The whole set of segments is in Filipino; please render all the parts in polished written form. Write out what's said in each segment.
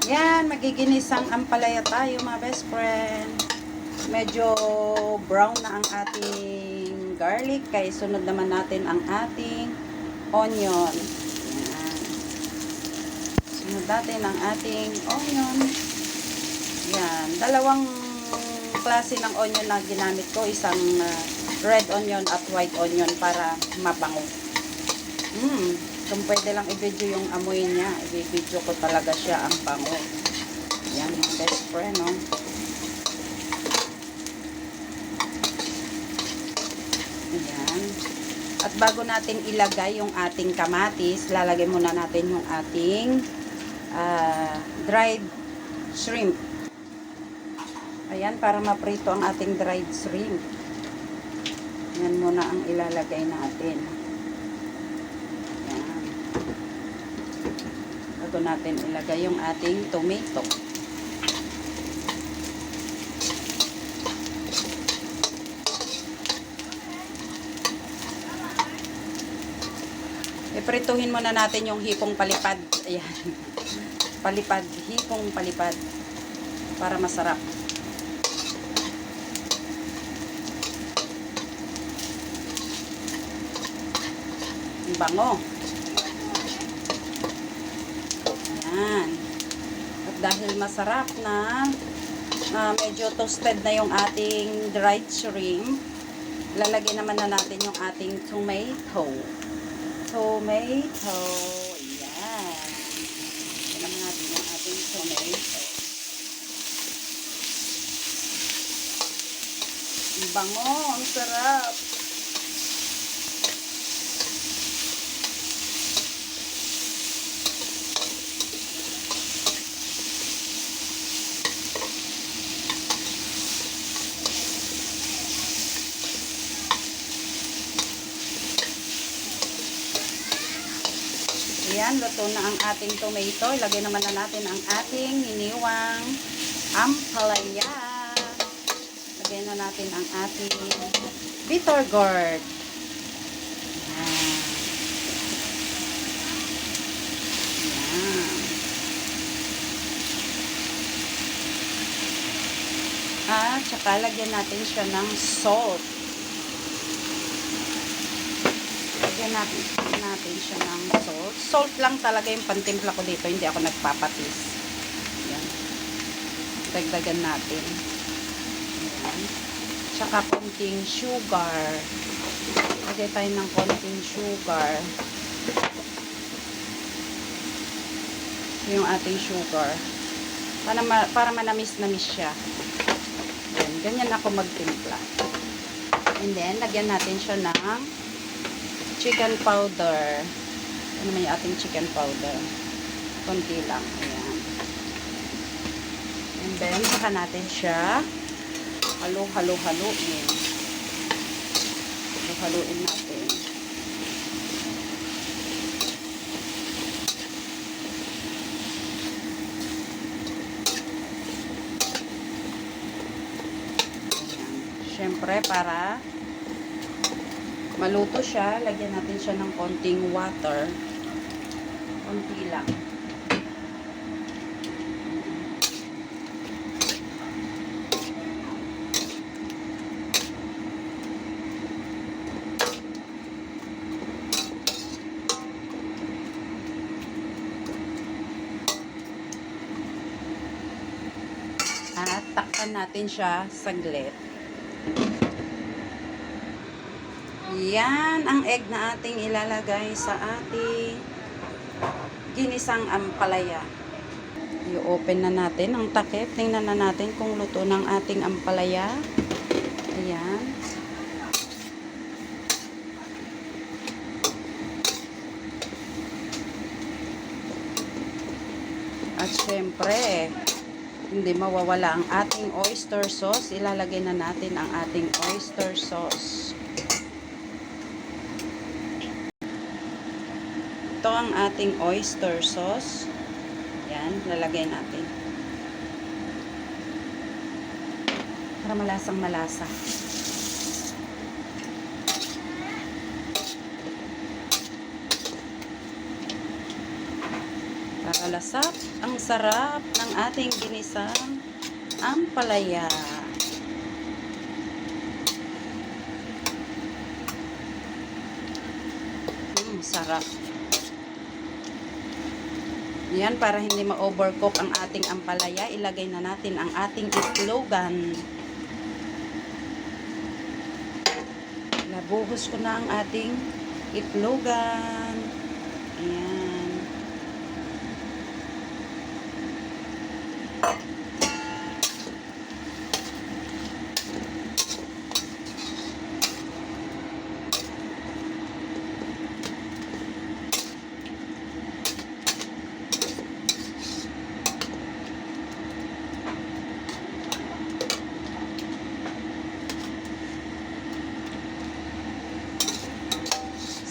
Yan, magiginisang ampalaya tayo mga best friend. Medyo brown na ang ating garlic. Kaya sunod naman natin ang ating onion. Yan. Sunod natin ang ating onion. Yan. Dalawang klase ng onion na ginamit ko. Isang red onion at white onion para mabango. Kung pwede lang i-video yung amoy niya, i-video ko talaga siya ang bango. Yan, yung best friend, no? Ayan. At bago natin ilagay yung ating kamatis, lalagay muna natin yung ating dried shrimp. Ayan, para maprito ang ating dried shrimp. Yan muna ang ilalagay natin. Bago natin ilagay yung ating tomato. Iprituhin muna natin yung hipong palipad. Ayan. Palipad, hipong palipad. Para masarap. Ang bango. Ayan. At dahil masarap na, medyo toasted na yung ating dried shrimp, lalagyan naman na natin yung ating tomato. Tomato. Ayan. Ito naman natin yung ating tomato. Ang bango. Ang sarap. Ayan, luto na ang ating tomato. Ilagay naman na natin ang ating hiniwang ampalaya. Lagay na natin ang ating bitter gourd. Ayan. Ayan. At saka lagyan natin siya ng salt. Lagyan natin siya ng salt. Salt lang talaga yung pantimpla ko dito. Hindi ako nagpapatis. Ayan. Dagdagan natin. Ayan. Tsaka konting sugar. Lagay tayo ng konting sugar. Yung ating sugar. Para manamis-namis siya. Ayan. Ganyan ako magtimpla. And then, lagyan natin siya ng chicken powder. Ano naman yung ating chicken powder? Konti lang. Ayan. And then, saka natin siya haluin. Haluin natin. Ayan. Siyempre, para maluto siya, lagyan natin siya ng konting water. Konti lang. At takpan natin siya saglit. Yan ang egg na ating ilalagay sa ating ginisang ampalaya. I-open na natin ang takip. Tingnan na natin kung luto ng ating ampalaya. Ayan. At syempre, hindi mawawala ang ating oyster sauce. Ilalagay na natin ang ating oyster sauce. Ito ang ating oyster sauce. Yan, lalagay natin. Para malasang malasa. malasap. Ang sarap ng ating ginisang ampalaya. Sarap. Yan, para hindi ma-overcook ang ating ampalaya, ilagay na natin ang ating itlogan. Labuhos ko na ang ating itlogan. Ayan.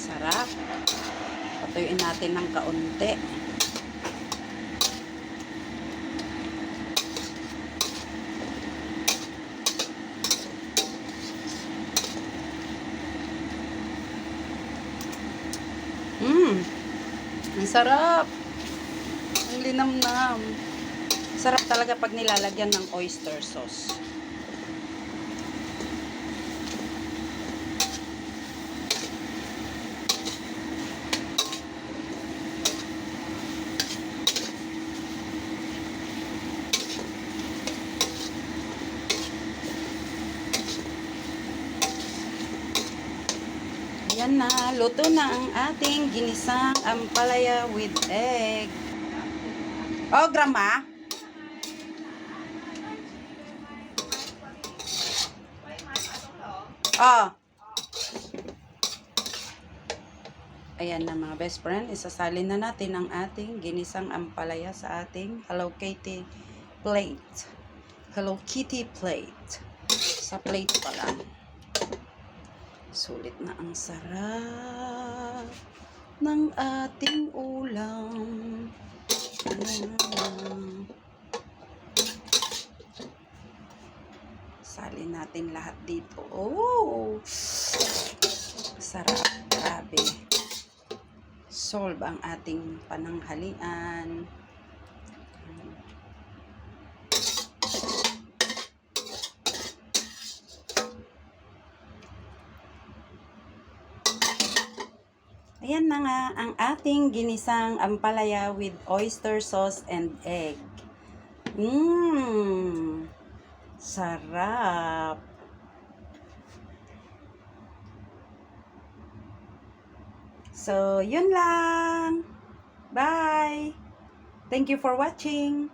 Sarap. Patuyuin natin ng kaunti. Ang sarap. Ang linamnam. Sarap talaga pag nilalagyan ng oyster sauce. Ayan na, luto na ang ating ginisang ampalaya with egg. Oh, grandma. Oh. Ayan na mga best friend, isasalin na natin ang ating ginisang ampalaya sa ating Hello Kitty plate. Hello Kitty plate. Sa plate pa lang. Sulit na ang sarap ng ating ulam. Salin natin lahat dito. Oh! Sarap. Grabe. Solve ang ating pananghalian. Ayan na nga ang ating ginisang ampalaya with oyster sauce and egg. Sarap. So, yun lang. Bye. Thank you for watching.